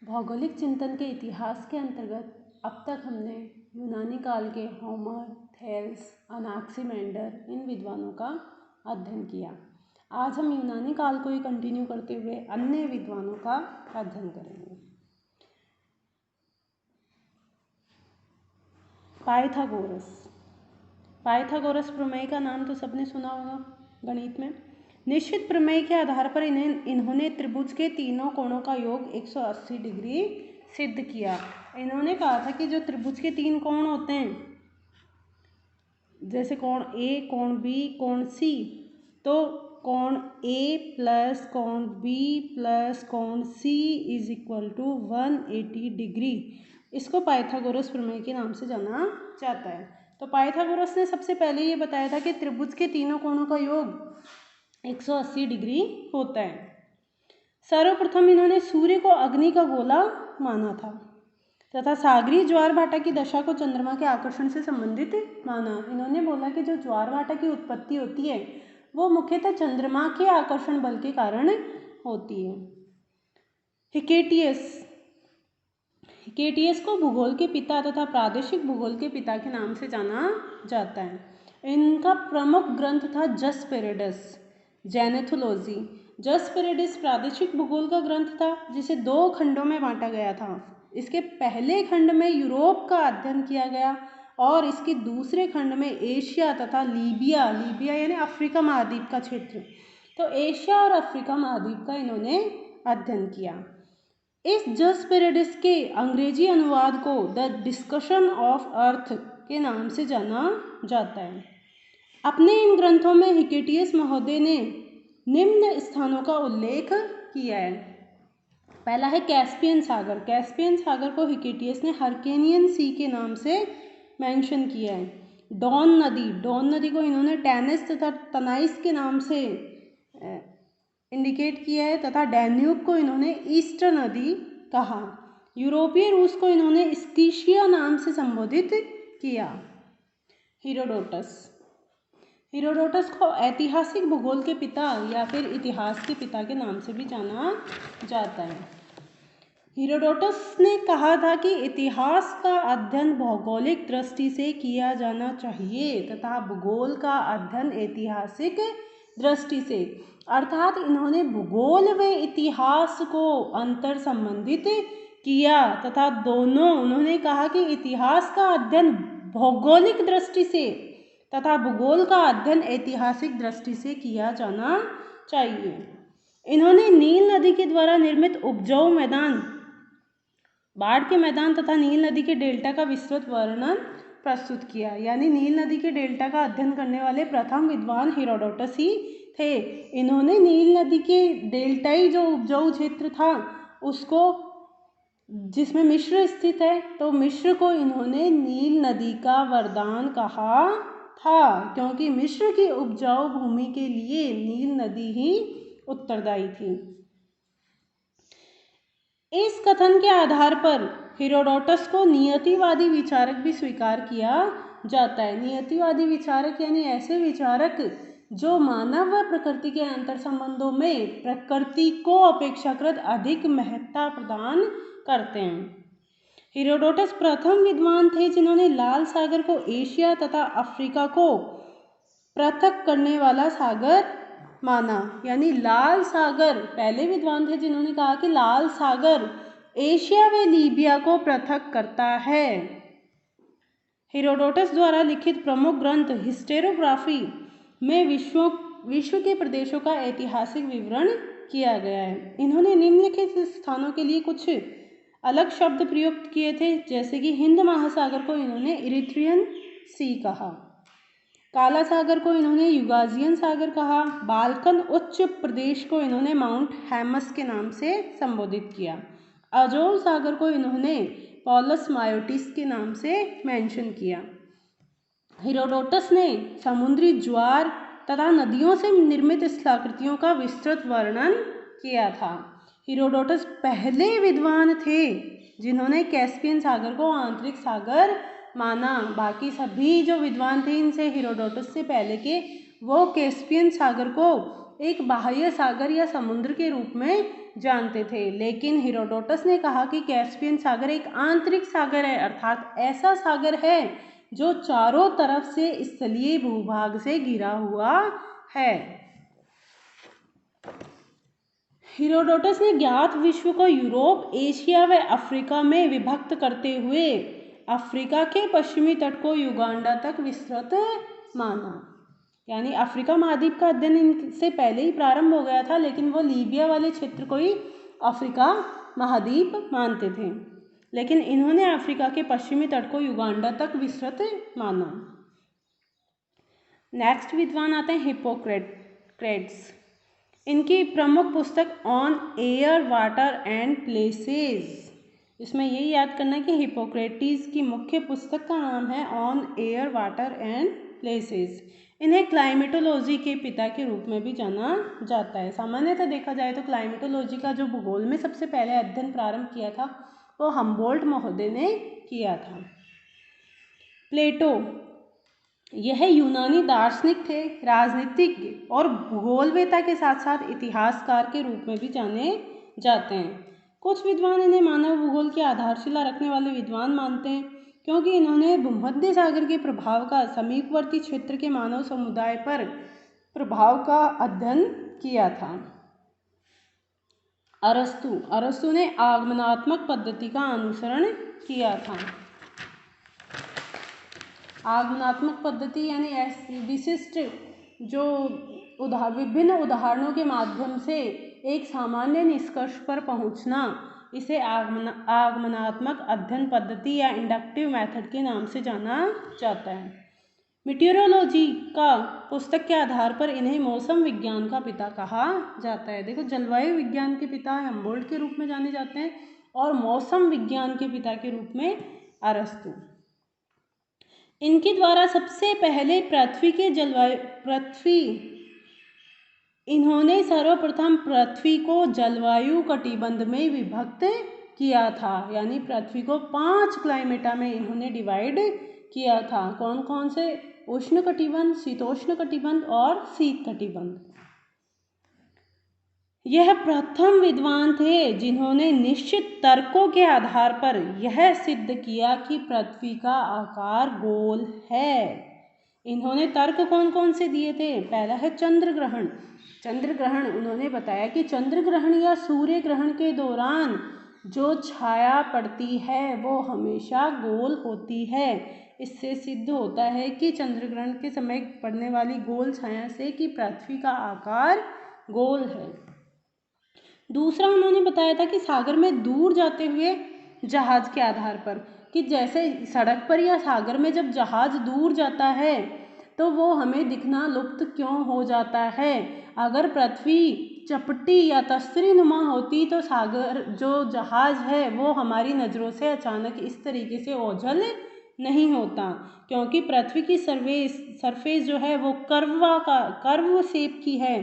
भौगोलिक चिंतन के इतिहास के अंतर्गत अब तक हमने यूनानी काल के होमर, थेल्स, अनाक्सिमेंडर इन विद्वानों का अध्ययन किया। आज हम यूनानी काल को ही कंटिन्यू करते हुए अन्य विद्वानों का अध्ययन करेंगे। पाइथागोरस प्रमेय का नाम तो सबने सुना होगा गणित में। निश्चित प्रमेय के आधार पर इन्होंने त्रिभुज के तीनों कोणों का योग 180 डिग्री सिद्ध किया। इन्होंने कहा था कि जो त्रिभुज के तीन कोण होते हैं, जैसे कोण ए, कोण बी, कोण सी, तो कोण ए प्लस कोण बी प्लस कोण सी इज इक्वल टू 180 डिग्री। इसको पाइथागोरस प्रमेय के नाम से जाना जाता है। तो पाइथागोरस ने सबसे पहले ये बताया था कि त्रिभुज के तीनों कोणों का योग 180 डिग्री होता है। सर्वप्रथम इन्होंने सूर्य को अग्नि का गोला माना था तथा सागरीय ज्वार भाटा की दशा को चंद्रमा के आकर्षण से संबंधित माना। इन्होंने बोला कि जो ज्वार भाटा की उत्पत्ति होती है वो मुख्यतः चंद्रमा के आकर्षण बल के कारण होती है। हिकेटियस को भूगोल के पिता तथा प्रादेशिक भूगोल के पिता के नाम से जाना जाता है। इनका प्रमुख ग्रंथ था जस पेरेडस जेनेथोलॉजी। जस पेरेडस प्रादेशिक भूगोल का ग्रंथ था जिसे 2 खंडों में बांटा गया था। इसके पहले खंड में यूरोप का अध्ययन किया गया और इसके दूसरे खंड में एशिया तथा लीबिया यानी अफ्रीका महाद्वीप का क्षेत्र, तो एशिया और अफ्रीका महाद्वीप का इन्होंने अध्ययन किया। इस जस पेरेडस के अंग्रेजी अनुवाद को द डिस्कशन ऑफ अर्थ के नाम से जाना जाता है। अपने इन ग्रंथों में हिकेटियस महोदय ने निम्न स्थानों का उल्लेख किया है। पहला है कैस्पियन सागर। कैस्पियन सागर को हिकेटियस ने हर्केनियन सी के नाम से मेंशन किया है। डॉन नदी को इन्होंने टैनिस तथा तनाइस के नाम से इंडिकेट किया है तथा डैन्यूब को इन्होंने ईस्टर नदी कहा। यूरोपीय रूस को इन्होंने स्कीशिया नाम से संबोधित किया। हीरोडोटस को ऐतिहासिक भूगोल के पिता या फिर इतिहास के पिता के नाम से भी जाना जाता है। हीरोडोटस ने कहा था कि इतिहास का अध्ययन भौगोलिक दृष्टि से किया जाना चाहिए तथा भूगोल का अध्ययन ऐतिहासिक दृष्टि से, अर्थात इन्होंने भूगोल व इतिहास को अंतर संबंधित किया तथा दोनों, उन्होंने कहा कि इतिहास का अध्ययन भौगोलिक दृष्टि से तथा भूगोल का अध्ययन ऐतिहासिक दृष्टि से किया जाना चाहिए। इन्होंने नील नदी के द्वारा निर्मित उपजाऊ मैदान, बाढ़ के मैदान तथा नील नदी के डेल्टा का विस्तृत वर्णन प्रस्तुत किया। यानी नील नदी के डेल्टा का अध्ययन करने वाले प्रथम विद्वान हीरोडोटस ही थे। इन्होंने नील नदी के डेल्टाई जो उपजाऊ क्षेत्र था उसको, जिसमें मिस्र स्थित है, तो मिस्र को इन्होंने नील नदी का वरदान कहा था क्योंकि मिस्र की उपजाऊ भूमि के लिए नील नदी ही उत्तरदायी थी। इस कथन के आधार पर हीरोडोटस को नियतिवादी विचारक भी स्वीकार किया जाता है। नियतिवादी विचारक यानी ऐसे विचारक जो मानव व प्रकृति के अंतर संबंधों में प्रकृति को अपेक्षाकृत अधिक महत्ता प्रदान करते हैं। हीरोडोटस प्रथम विद्वान थे जिन्होंने लाल सागर को एशिया तथा अफ्रीका को पृथक करने वाला सागर माना। यानी लाल सागर, पहले विद्वान थे जिन्होंने कहा कि लाल सागर एशिया व लीबिया को पृथक करता है। हीरोडोटस द्वारा लिखित प्रमुख ग्रंथ हिस्टेरोग्राफी में विश्व के प्रदेशों का ऐतिहासिक विवरण किया गया है। इन्होंने निम्नलिखित स्थानों के लिए कुछ अलग शब्द प्रयुक्त किए थे, जैसे कि हिंद महासागर को इन्होंने इरिथ्रियन सी कहा, काला सागर को इन्होंने युगाजियन सागर कहा, बाल्कन उच्च प्रदेश को इन्होंने माउंट हैमस के नाम से संबोधित किया, अजोल सागर को इन्होंने पॉलस मायोटिस के नाम से मेंशन किया। हीरोडोटस ने समुद्री ज्वार तथा नदियों से निर्मित स्थलाकृतियों का विस्तृत वर्णन किया था। हीरोडोटस पहले विद्वान थे जिन्होंने कैस्पियन सागर को आंतरिक सागर माना। बाकी सभी जो विद्वान थे इनसे हीरोडोटस से पहले के, वो कैस्पियन सागर को एक बाह्य सागर या समुद्र के रूप में जानते थे। लेकिन हेरोडोटस ने कहा कि कैस्पियन सागर एक आंतरिक सागर है, अर्थात ऐसा सागर है जो चारों तरफ से स्थलीय भूभाग से घिरा हुआ है। हेरोडोटस ने ज्ञात विश्व को यूरोप, एशिया व अफ्रीका में विभक्त करते हुए अफ्रीका के पश्चिमी तट को युगांडा तक विस्तृत माना। यानी अफ्रीका महाद्वीप का अध्ययन इनसे पहले ही प्रारंभ हो गया था, लेकिन वो लीबिया वाले क्षेत्र को ही अफ्रीका महाद्वीप मानते थे। लेकिन इन्होंने अफ्रीका के पश्चिमी तट को युगांडा तक विस्तृत माना। नेक्स्ट विद्वान आते हैं हिप्पोक्रेट्स। इनकी प्रमुख पुस्तक on air, water and places. इसमें यही याद करना है कि हिप्पोक्रेटिस की मुख्य पुस्तक का नाम है on air, water and places. इन्हें क्लाइमेटोलॉजी के पिता के रूप में भी जाना जाता है। सामान्यतः देखा जाए तो क्लाइमेटोलॉजी का जो भूगोल में सबसे पहले अध्ययन प्रारंभ किया था वो हम्बोल्ट महोदय ने किया था। प्लेटो, यह यूनानी दार्शनिक थे, राजनीतिज्ञ और भूगोलवेता के साथ साथ इतिहासकार के रूप में भी जाने जाते हैं। कुछ विद्वान इन्हें मानव भूगोल की आधारशिला रखने वाले विद्वान मानते हैं, क्योंकि इन्होंने भूमध्य सागर के प्रभाव का समीपवर्ती क्षेत्र के मानव समुदाय पर प्रभाव का अध्ययन किया था। अरस्तु ने आगमनात्मक पद्धति का अनुसरण किया था। आगमनात्मक पद्धति यानी ऐसी विशिष्ट जो विभिन्न उदाहरणों के माध्यम से एक सामान्य निष्कर्ष पर पहुंचना, इसे आगमनात्मक अध्ययन पद्धति या इंडक्टिव मेथड के नाम से जाना जाता है। मीटियोरोलॉजी का पुस्तक के आधार पर इन्हें मौसम विज्ञान का पिता कहा जाता है। देखो, जलवायु विज्ञान के पिता हम्बोल्ट के रूप में जाने जाते हैं और मौसम विज्ञान के पिता के रूप में अरस्तु। इनके द्वारा सबसे पहले इन्होंने सर्वप्रथम पृथ्वी को जलवायु कटिबंध में विभक्त किया था। यानी पृथ्वी को 5 क्लाइमेटा में इन्होंने डिवाइड किया था। कौन कौन से? उष्ण कटिबंध, शीतोष्ण कटिबंध और शीत कटिबंध। यह प्रथम विद्वान थे जिन्होंने निश्चित तर्कों के आधार पर यह सिद्ध किया कि पृथ्वी का आकार गोल है। इन्होंने तर्क कौन कौन से दिए थे? पहला है चंद्र ग्रहण। चंद्र ग्रहण उन्होंने बताया कि चंद्र ग्रहण या सूर्य ग्रहण के दौरान जो छाया पड़ती है वो हमेशा गोल होती है। इससे सिद्ध होता है कि चंद्र ग्रहण के समय पड़ने वाली गोल छाया से कि पृथ्वी का आकार गोल है। दूसरा उन्होंने बताया था कि सागर में दूर जाते हुए जहाज के आधार पर, कि जैसे सड़क पर या सागर में जब जहाज दूर जाता है तो वो हमें दिखना लुप्त क्यों हो जाता है। अगर पृथ्वी चपटी या तस्तरी नुमा होती तो सागर जो जहाज है वो हमारी नज़रों से अचानक इस तरीके से ओझल नहीं होता, क्योंकि पृथ्वी की सरफेस जो है वो कर्व शेप की है,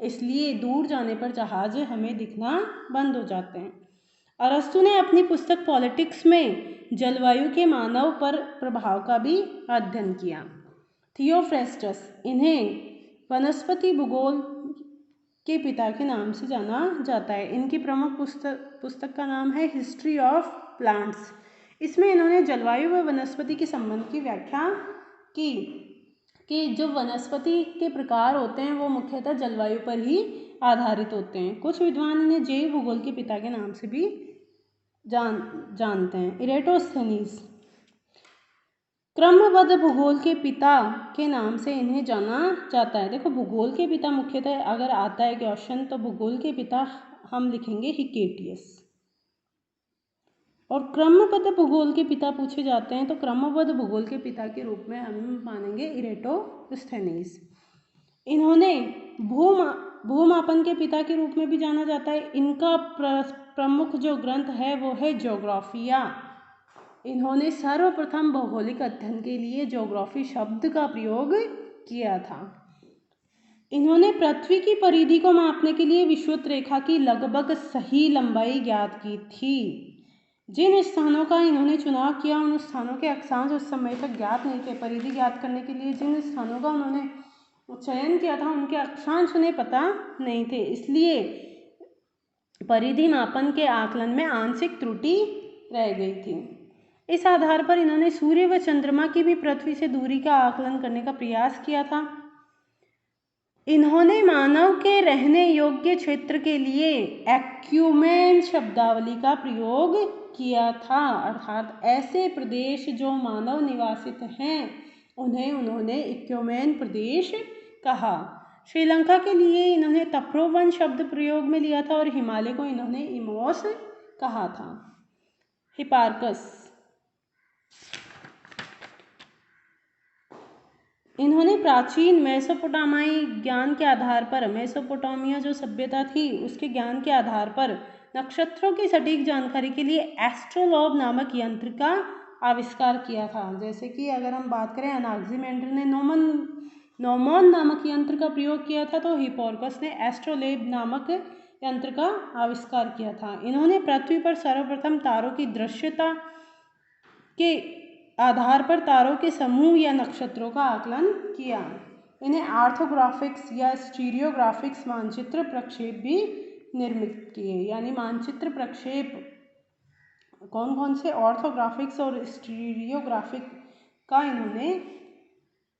इसलिए दूर जाने पर जहाज हमें दिखना बंद हो जाते हैं। अरस्तु ने अपनी पुस्तक पॉलिटिक्स में जलवायु के मानव पर प्रभाव का भी अध्ययन किया। थियोफ्रेस्टस, इन्हें वनस्पति भूगोल के पिता के नाम से जाना जाता है। इनकी प्रमुख पुस्तक का नाम है हिस्ट्री ऑफ प्लांट्स। इसमें इन्होंने जलवायु व वनस्पति के संबंध की व्याख्या की कि जो वनस्पति के प्रकार होते हैं वो मुख्यतः जलवायु पर ही आधारित होते हैं। कुछ विद्वान इन्हें जैव भूगोल के पिता के नाम से भी जानते हैं। इरेटोस्थेनीज, क्रमबद्ध भूगोल के पिता के नाम से इन्हें जाना जाता है। देखो, भूगोल के पिता मुख्यतः अगर आता है क्वेश्चन तो भूगोल के पिता हम लिखेंगे हिकेटियस, और क्रमबद्ध भूगोल के पिता पूछे जाते हैं तो क्रमबद्ध भूगोल के पिता के रूप में हम मानेंगे इरेटोस्थेनीज। इन्होंने भूमापन के पिता के रूप में भी जाना जाता है। इनका प्रमुख जो ग्रंथ है वो है ज्योग्राफिया। इन्होंने सर्वप्रथम भौगोलिक अध्ययन के लिए ज्योग्राफी शब्द का प्रयोग किया था। इन्होंने पृथ्वी की परिधि को मापने के लिए विषुवत रेखा की लगभग सही लंबाई ज्ञात की थी। जिन स्थानों का इन्होंने चुनाव किया उन स्थानों के अक्षांश उस समय तक ज्ञात नहीं थे। परिधि ज्ञात करने के लिए जिन स्थानों का उन्होंने चयन किया था उनके अक्षांश उन्हें पता नहीं थे, इसलिए परिधि मापन के आकलन में आंशिक त्रुटि रह गई थी। इस आधार पर इन्होंने सूर्य व चंद्रमा की भी पृथ्वी से दूरी का आकलन करने का प्रयास किया था। इन्होंने मानव के रहने योग्य क्षेत्र के लिए एक्यूमेन शब्दावली का प्रयोग किया था, अर्थात ऐसे प्रदेश जो मानव निवासित हैं उन्हें उन्होंने एक्यूमेन प्रदेश कहा। श्रीलंका के लिए इन्होंने तपोवन शब्द प्रयोग में लिया था और हिमालय को इन्होंने इमोस कहा था। हिपार्कस, इन्होंने प्राचीन मेसोपोटामियाई ज्ञान के आधार पर, मेसोपोटामिया जो सभ्यता थी उसके ज्ञान के आधार पर नक्षत्रों की सटीक जानकारी के लिए एस्ट्रोलॉब नामक यंत्र का आविष्कार किया था। जैसे कि अगर हम बात करें अनाक्सिमेंडर ने नोमोन नामक यंत्र का प्रयोग किया था, तो हिपार्कस ने एस्ट्रोलेब नामक यंत्र का आविष्कार किया था। इन्होंने पृथ्वी पर सर्वप्रथम तारों की दृश्यता के आधार पर तारों के समूह या नक्षत्रों का आकलन किया। इन्हें आर्थोग्राफिक्स या स्टीरियोग्राफिक्स मानचित्र प्रक्षेप भी निर्मित किए। यानी मानचित्र प्रक्षेप कौन कौन से, ऑर्थोग्राफिक्स और स्टीरियोग्राफिक का इन्होंने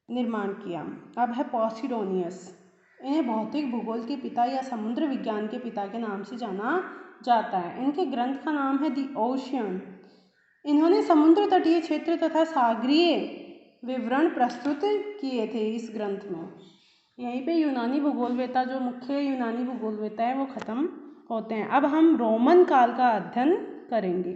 निर्माण किया। अब है पॉसिडोनियस, इन्हें भौतिक भूगोल के पिता या समुद्र विज्ञान के पिता के नाम से जाना जाता है। इनके ग्रंथ का नाम है द ओशियन। इन्होंने समुद्र तटीय क्षेत्र तथा सागरीय विवरण प्रस्तुत किए थे इस ग्रंथ में। यहीं पे यूनानी भूगोलवेत्ता, जो मुख्य यूनानी भूगोलवेत्ता है, वो खत्म होते हैं। अब हम रोमन काल का अध्ययन करेंगे।